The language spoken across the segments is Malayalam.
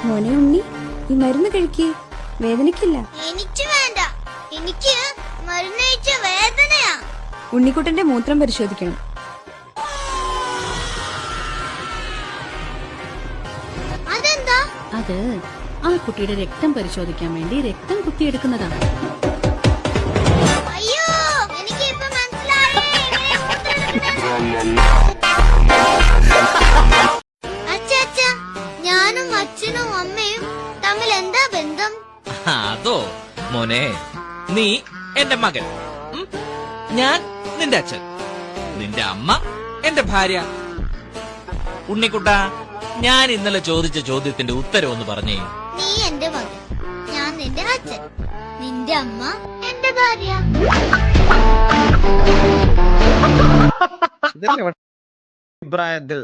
മോനെ ഉണ്ണി, ഈ മരുന്ന് കഴിക്കേ, വേദനയ്ക്കില്ല. എനിക്ക് വേണ്ട, എനിക്ക് മരുന്ന് കഴിച്ച വേദനയാ. ഉണ്ണിക്കുട്ടന്റെ മൂത്രം പരിശോധിക്കണം. അതെന്താ? അത് ആ കുട്ടിയുടെ രക്തം പരിശോധിക്കാൻ വേണ്ടി രക്തം കുത്തിയെടുക്കുന്നതാണ്. അയ്യോ, എനിക്ക് ഇപ്പൊ മനസ്സിലായി. അച്ഛാ, ഞാനും അച്ഛനും അമ്മയും തമ്മിൽ എന്താ ബന്ധം? അതോ മോനെ, നീ എന്റെ മകൻ, ഞാൻ നിന്റെ അച്ഛൻ, നിന്റെ അമ്മ എന്റെ ഭാര്യ. ഉണ്ണിക്കുട്ട, ഞാൻ ഇന്നലെ ചോദിച്ച ചോദ്യത്തിന്റെ ഉത്തരം ഒന്ന് പറഞ്ഞേ. നീ എന്റെ മകൻ, ഞാൻ നിന്റെ അച്ഛൻ, നിന്റെ അമ്മ എന്റെ ഭാര്യ. അഭിപ്രായത്തിൽ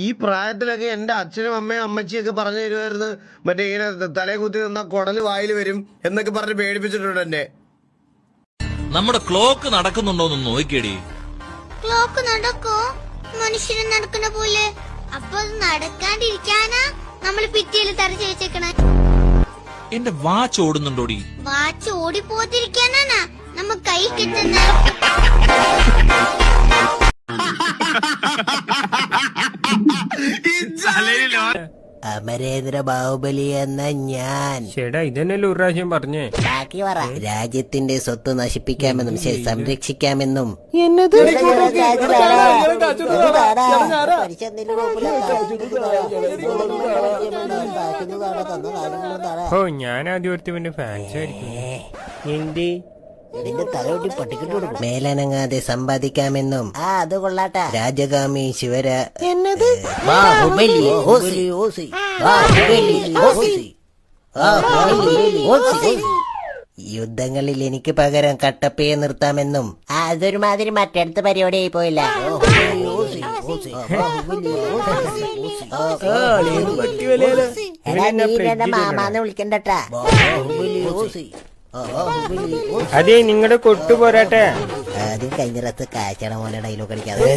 ഈ പ്രായത്തിലൊക്കെ എന്റെ അച്ഛനും അമ്മയും അമ്മച്ചിയൊക്കെ പറഞ്ഞു തരുമായിരുന്നു. മറ്റേ ഇങ്ങനെ തലയെ കുത്തി നിന്നാ കുടല് വായിൽ വരും എന്നൊക്കെ പറഞ്ഞ് പേടിപ്പിച്ചിട്ടുണ്ട് എന്നെ. നമ്മുടെ ക്ലോക്ക് നടക്കുന്നുണ്ടോന്ന് നോക്കിയടി. ക്ലോക്ക് നടക്കോ? മനുഷ്യന് നടക്കുന്ന പോലെ. അപ്പൊ അത് നടക്കാണ്ടിരിക്കാനാ നമ്മൾ ഭിത്തിയിൽ തറച്ചു വെച്ചേക്കണേ. എന്റെ വാച്ച് ഓടുന്നുണ്ടോടി? വാച്ച് ഓടിപ്പോത്തിരിക്കാനാ നമ്മ കൈ കിട്ടുന്ന. അമരേന്ദ്ര ബാഹുബലി എന്ന ഞാൻ. ചേട്ടാ, ഇതന്നെയല്ലേ ഒരു പ്രാവശ്യം പറഞ്ഞേ. ബാക്കി പറ. രാജ്യത്തിന്റെ സ്വത്ത് നശിപ്പിക്കാമെന്നും സംരക്ഷിക്കാമെന്നും ഓ, ഞാൻ ആദ്യം ഒരുത്തവന്റെ ഫാൻസ് ആയിരിക്കും. എന്ത് ഇതിന്റെ തലയോട്ടി പട്ടിക്കിട്ട് കൊടുക്കും. മേലനങ്ങാതെ സമ്പാദിക്കാമെന്നും. അത് കൊള്ളാട്ടെ. രാജകാമി ശിവര ബാഹുബലി ഓസി ബാഹുബലി ഓസി ഓസി. യുദ്ധങ്ങളിൽ എനിക്ക് പകരം കട്ടപ്പയെ നിർത്താമെന്നും. അതൊരുമാതിരി മറ്റടുത്ത പരിപാടിയായി പോയില്ല. മാമാന്ന് വിളിക്കണ്ടട്ടാ. അതെ, നിങ്ങളുടെ കൊട്ടു പോരാട്ടെ. ആദ്യം കഴിഞ്ഞ കാഴ്ചയുടെ മോനെ ഡയലോഗ് അടിക്കാതെ